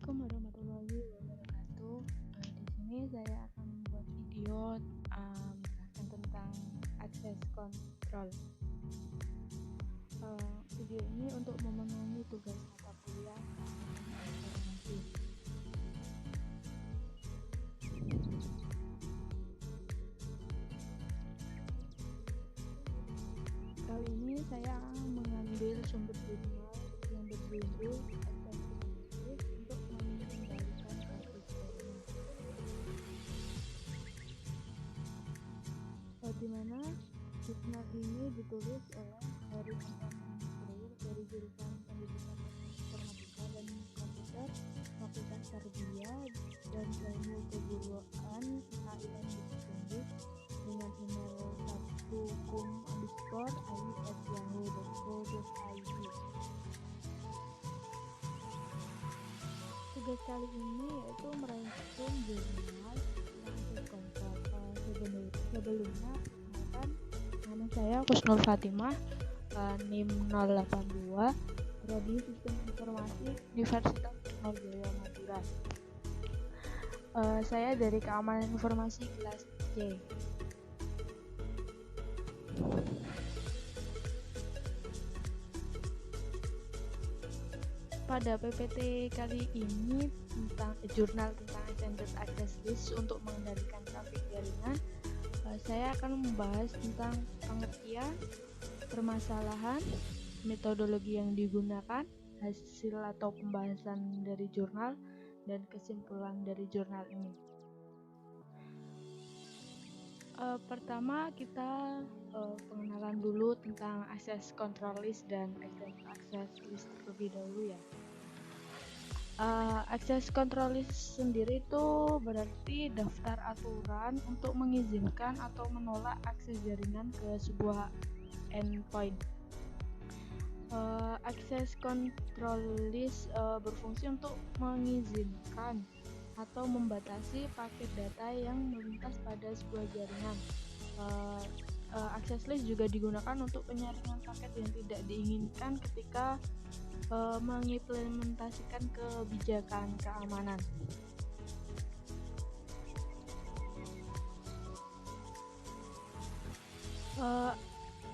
Assalamualaikum warahmatullahi wabarakatuh. Di sini saya akan membuat video menjelaskan tentang access control. Video ini untuk memenuhi tugas mata kuliah informasi. Kali ini saya mengambil sumber jurnal yang berjudul untuk mengendalikan traffic jaringan. Di mana jurnal ini ditulis oleh Heri dari jurusan Pendidikan Informatika dan Komputer Fakultas Tarbiyah dan Ilmu Keguruan IAIN Bukit dengan email sakukum_ai@yahoo.co.id. Tugas kali ini yaitu merangkum jurnal access control. Sebelumnya, nama saya Kusnul Fatimah, NIM 082, Prodi Sistem Informasi Universitas Trunojoyo Madura. Saya dari Keamanan Informasi kelas C. Pada PPT kali ini tentang jurnal tentang Extended Access List untuk mengendalikan trafik jaringan, saya akan membahas tentang pengertian, permasalahan, metodologi yang digunakan, hasil atau pembahasan dari jurnal, dan kesimpulan dari jurnal ini. Pertama kita pengenalan dulu tentang access control list dan extended access list terlebih dahulu ya. Access control list sendiri itu berarti daftar aturan untuk mengizinkan atau menolak akses jaringan ke sebuah endpoint. Access control list berfungsi untuk mengizinkan atau membatasi paket data yang melintas pada sebuah jaringan. Access list juga digunakan untuk penyaringan paket yang tidak diinginkan ketika mengimplementasikan kebijakan keamanan.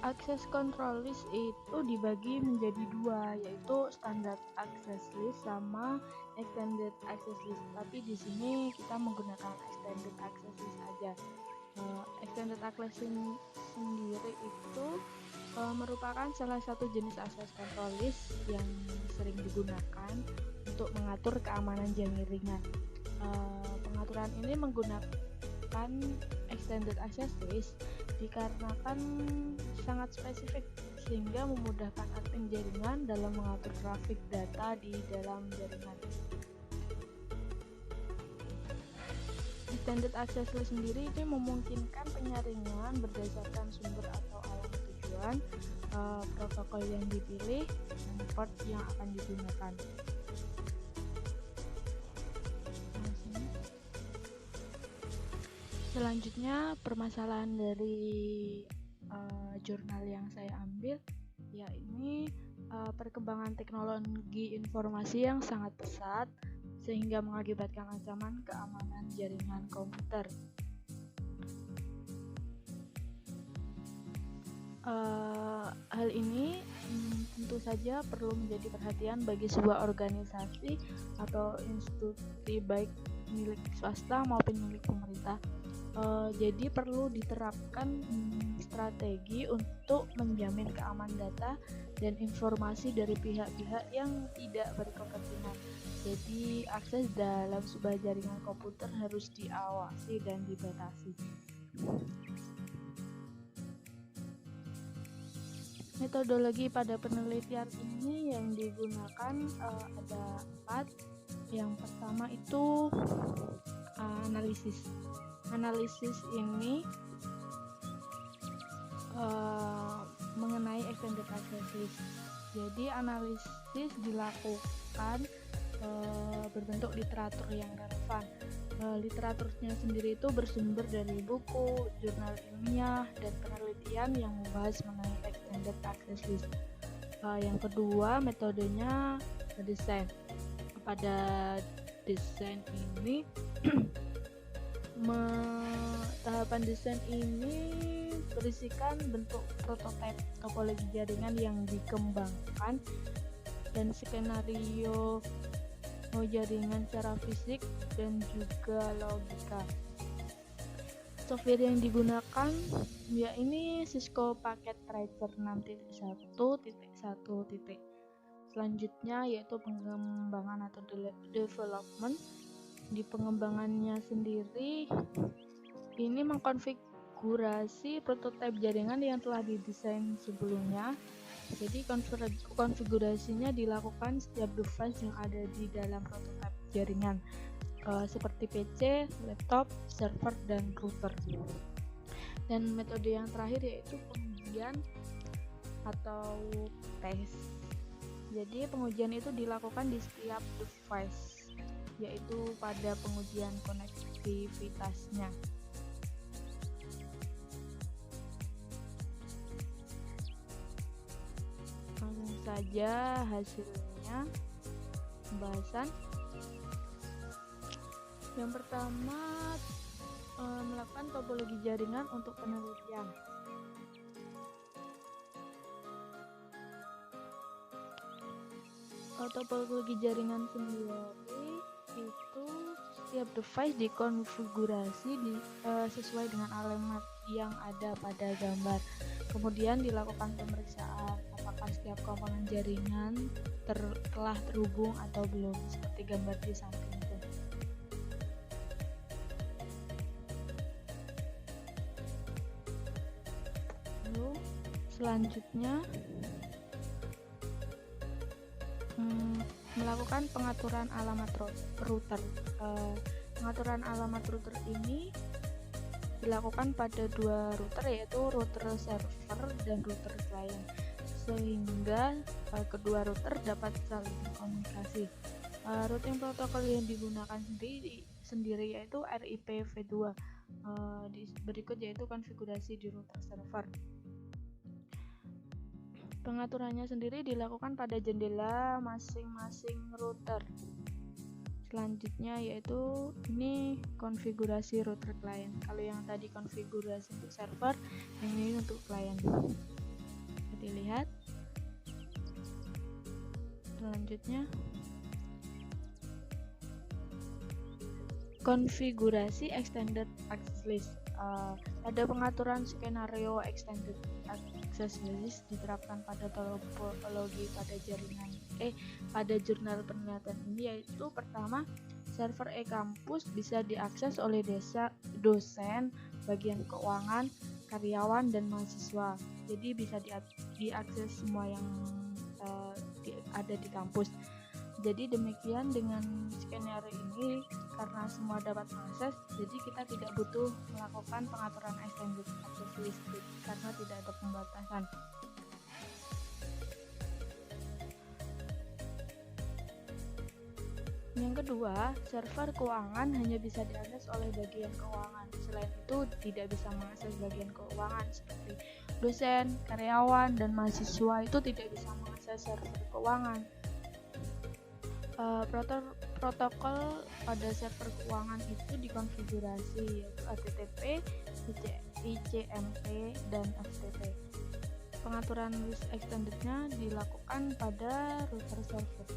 Access control list itu dibagi menjadi dua, yaitu standard access list sama extended access list. Tapi di sini kita menggunakan extended access list aja. Extended access list sendiri itu merupakan salah satu jenis access control list yang sering digunakan untuk mengatur keamanan jaringan. Pengaturan ini menggunakan extended access list dikarenakan sangat spesifik sehingga memudahkan admin jaringan dalam mengatur trafik data di dalam jaringan. Extended access list sendiri itu memungkinkan penyaringan berdasarkan sumber atau alamat tujuan, protokol yang dipilih, dan port yang akan digunakan. Selanjutnya permasalahan dari jurnal yang saya ambil yakni perkembangan teknologi informasi yang sangat pesat sehingga mengakibatkan ancaman keamanan jaringan komputer. Hal ini tentu saja perlu menjadi perhatian bagi sebuah organisasi atau institusi baik milik swasta maupun milik pemerintah. Jadi perlu diterapkan strategi untuk menjamin keamanan data dan informasi dari pihak-pihak yang tidak berkepentingan. Jadi akses dalam sebuah jaringan komputer harus diawasi dan dibatasi. Metodologi pada penelitian ini yang digunakan ada 4. Yang pertama itu analisis. Analisis ini mengenai extended access list. Jadi analisis dilakukan berbentuk literatur yang relevan. Literaturnya sendiri itu bersumber dari buku, jurnal ilmiah, dan penelitian yang membahas mengenai extended access list. Yang kedua, metodenya desain. Pada desain ini tahapan desain ini berisikan bentuk prototipe topologi jaringan yang dikembangkan dan skenario jaringan secara fisik dan juga logika. Software yang digunakan ya ini Cisco Packet Tracer 6.1.1. Selanjutnya yaitu pengembangan atau development. Di pengembangannya sendiri ini mengkonfigurasi prototipe jaringan yang telah didesain sebelumnya. Jadi konfigurasinya dilakukan setiap device yang ada di dalam prototipe jaringan, seperti PC, laptop, server, dan router. Dan metode yang terakhir yaitu pengujian atau tes. Jadi pengujian itu dilakukan di setiap device, yaitu pada pengujian konektivitasnya. Langsung saja hasilnya pembahasan. Yang pertama, melakukan topologi jaringan untuk penelitian. Topologi jaringan sendiri itu setiap device dikonfigurasi sesuai dengan alamat yang ada pada gambar. Kemudian dilakukan pemeriksaan apakah setiap komponen jaringan telah terhubung atau belum, seperti gambar di samping itu. Lalu selanjutnya melakukan pengaturan alamat router. Pengaturan alamat router ini dilakukan pada dua router, yaitu router server dan router client, sehingga kedua router dapat saling berkomunikasi. Routing protokol yang digunakan sendiri yaitu RIPv2. Berikut yaitu konfigurasi di router server. Pengaturannya sendiri dilakukan pada jendela masing-masing router. Selanjutnya yaitu ini konfigurasi router client. Kalau yang tadi konfigurasi untuk server, yang ini untuk client. Jadi lihat. Selanjutnya konfigurasi extended access list. Pada pengaturan skenario extended access list diterapkan pada topologi pada jurnal penelitian ini, yaitu pertama, server e-kampus bisa diakses oleh dosen, bagian keuangan, karyawan, dan mahasiswa. Jadi bisa diakses semua yang ada di kampus. Jadi demikian dengan skenario ini, karena semua dapat mengakses, jadi kita tidak butuh melakukan pengaturan extended access list karena tidak ada pembatasan. Yang kedua, server keuangan hanya bisa diakses oleh bagian keuangan. Selain itu, tidak bisa mengakses bagian keuangan seperti dosen, karyawan, dan mahasiswa itu tidak bisa mengakses server keuangan. Protokol pada server keuangan itu dikonfigurasi, yaitu HTTP, ICMP, dan FTP. Pengaturan list extended-nya dilakukan pada router server.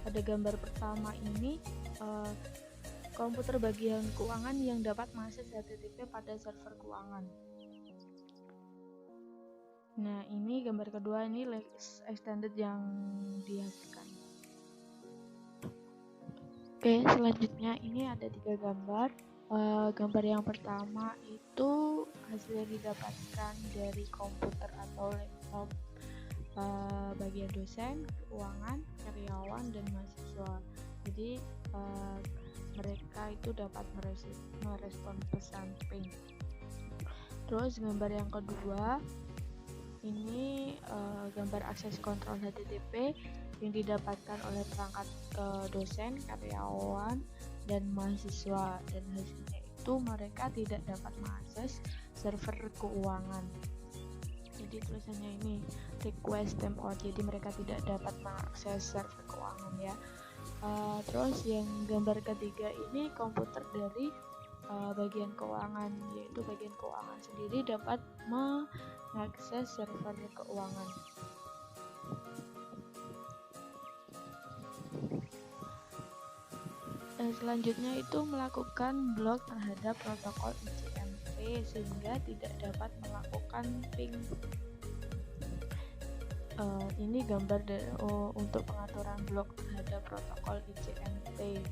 Pada gambar pertama ini, komputer bagian keuangan yang dapat mengakses HTTP pada server keuangan. Nah, ini gambar kedua, ini list extended yang dihasilkan. Oke, selanjutnya ini ada 3 gambar. Gambar yang pertama itu hasil yang didapatkan dari komputer atau laptop bagian dosen, keuangan, karyawan, dan mahasiswa. Jadi mereka itu dapat merespon pesan ping. Terus gambar yang kedua ini gambar akses kontrol HTTP yang didapatkan oleh perangkat dosen, karyawan, dan mahasiswa, dan hasilnya itu mereka tidak dapat mengakses server keuangan. Jadi tulisannya ini request timeout, jadi mereka tidak dapat mengakses server keuangan ya. Terus yang gambar ketiga ini komputer dari bagian keuangan, yaitu bagian keuangan sendiri dapat mengakses server keuangan. Selanjutnya itu melakukan blok terhadap protokol ICMP sehingga tidak dapat melakukan ping. Ini gambar untuk pengaturan blok terhadap protokol ICMP.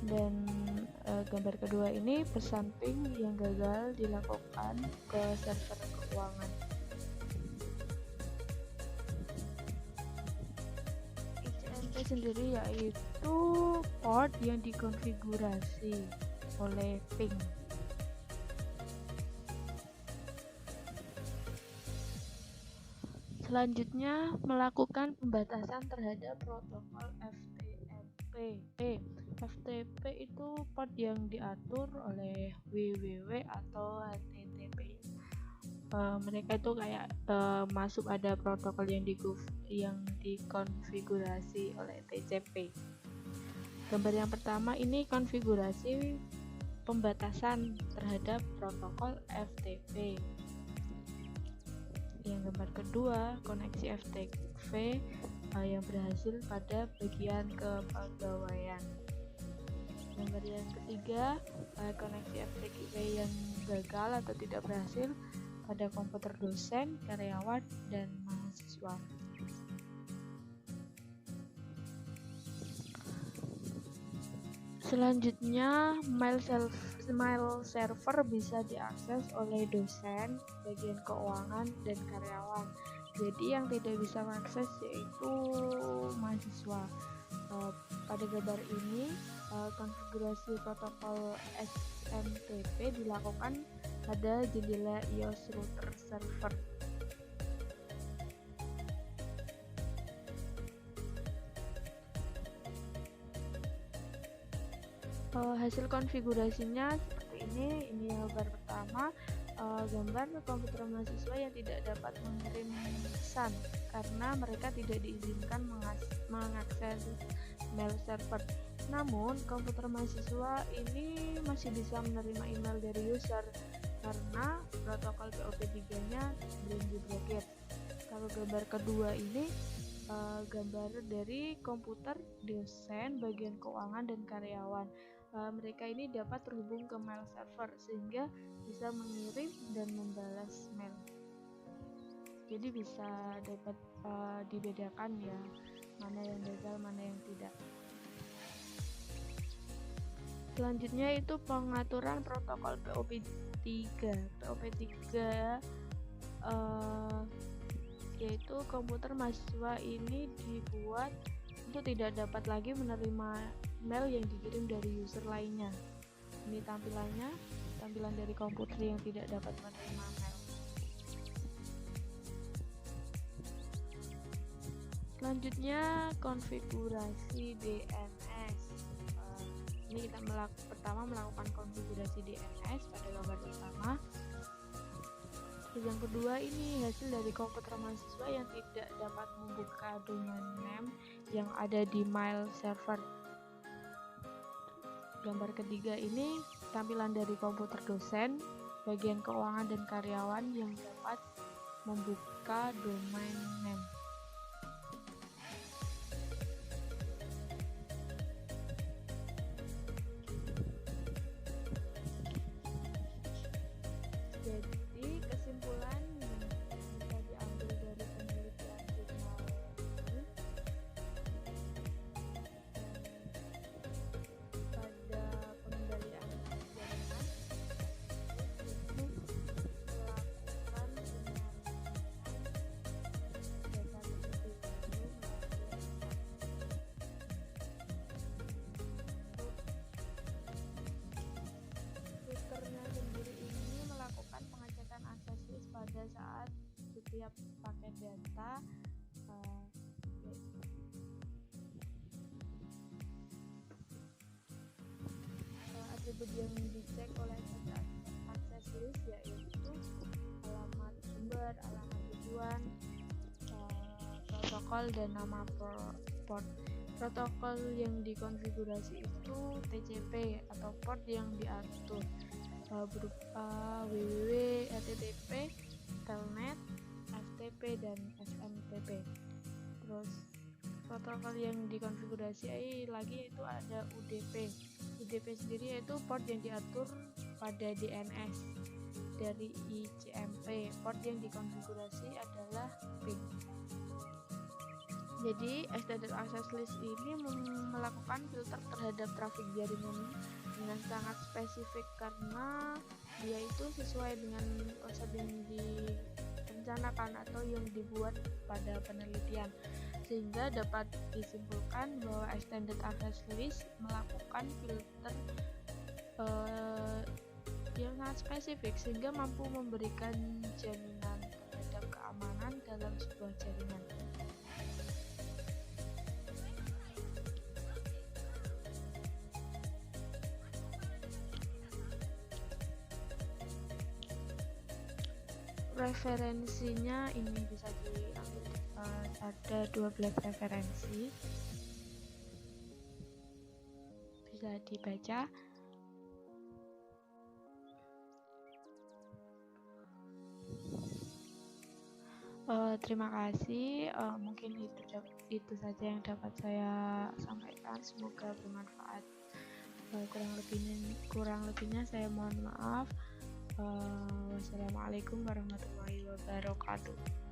Dan gambar kedua ini pesan ping yang gagal dilakukan ke server keuangan. ICMP sendiri yaitu port yang dikonfigurasi oleh ping. Selanjutnya melakukan pembatasan terhadap protokol FTP. FTP itu port yang diatur oleh www atau HTTP. Mereka itu kayak masuk ada protokol yang dikonfigurasi oleh TCP. Gambar yang pertama ini konfigurasi pembatasan terhadap protokol FTP. Yang gambar kedua koneksi FTP yang berhasil pada bagian kepegawaian. Gambar yang ketiga koneksi FTP yang gagal atau tidak berhasil pada komputer dosen, karyawan, dan mahasiswa. Selanjutnya, mail server bisa diakses oleh dosen, bagian keuangan, dan karyawan. Jadi yang tidak bisa mengakses yaitu mahasiswa. Pada gambar ini, konfigurasi protokol SMTP dilakukan pada jendela iOS router server. Hasil konfigurasinya seperti ini gambar pertama, gambar komputer mahasiswa yang tidak dapat mengirim pesan karena mereka tidak diizinkan mengakses mail server. Namun komputer mahasiswa ini masih bisa menerima email dari user karena protokol POP3-nya belum diblokir. Kalau gambar kedua ini gambar dari komputer dosen, bagian keuangan, dan karyawan. Mereka ini dapat terhubung ke mail server sehingga bisa mengirim dan membalas mail. Jadi bisa dapat dibedakan ya, mana yang gagal, mana yang tidak. Selanjutnya itu pengaturan protokol POP3. POP3 yaitu komputer mahasiswa ini dibuat untuk tidak dapat lagi menerima mail yang dikirim dari user lainnya. Ini tampilan dari komputer yang tidak dapat menerima mail. Selanjutnya konfigurasi DNS. Ini kita pertama melakukan konfigurasi DNS pada gambar pertama. Yang kedua ini hasil dari komputer mahasiswa yang tidak dapat membuka domain name yang ada di mail server. Gambar ketiga ini tampilan dari komputer dosen, bagian keuangan, dan karyawan yang dapat membuka domain name. Jadi kesimpulan yang bisa diambil dari penelitian jurnal ini, pada pengendalian jaringan itu melakukan data tersebut routernya sendiri ini melakukan pengecekan akses list pada saat setiap paket data atribut yang dicek oleh akses list yaitu alamat sumber, alamat tujuan, protokol dan nama port. Protokol yang dikonfigurasi itu TCP atau port yang diatur berupa www, HTTP, telnet, FTP, dan SMTP. Terus protokol yang dikonfigurasi lagi itu ada UDP. UDP sendiri yaitu port yang diatur pada DNS dari ICMP. Port yang dikonfigurasi adalah ping. Jadi extended access list ini melakukan filter terhadap trafik jaringan dengan sangat spesifik karena dia itu sesuai dengan konsep yang direncanakan atau yang dibuat pada penelitian, sehingga dapat disimpulkan bahwa extended access list melakukan filter yang sangat spesifik sehingga mampu memberikan jaminan terhadap keamanan dalam sebuah jaringan. Referensinya ini bisa diambil, ada 12 referensi, bisa dibaca. Terima kasih, mungkin itu saja yang dapat saya sampaikan, semoga bermanfaat. Kurang lebihnya saya mohon maaf. Wassalamualaikum warahmatullahi wabarakatuh.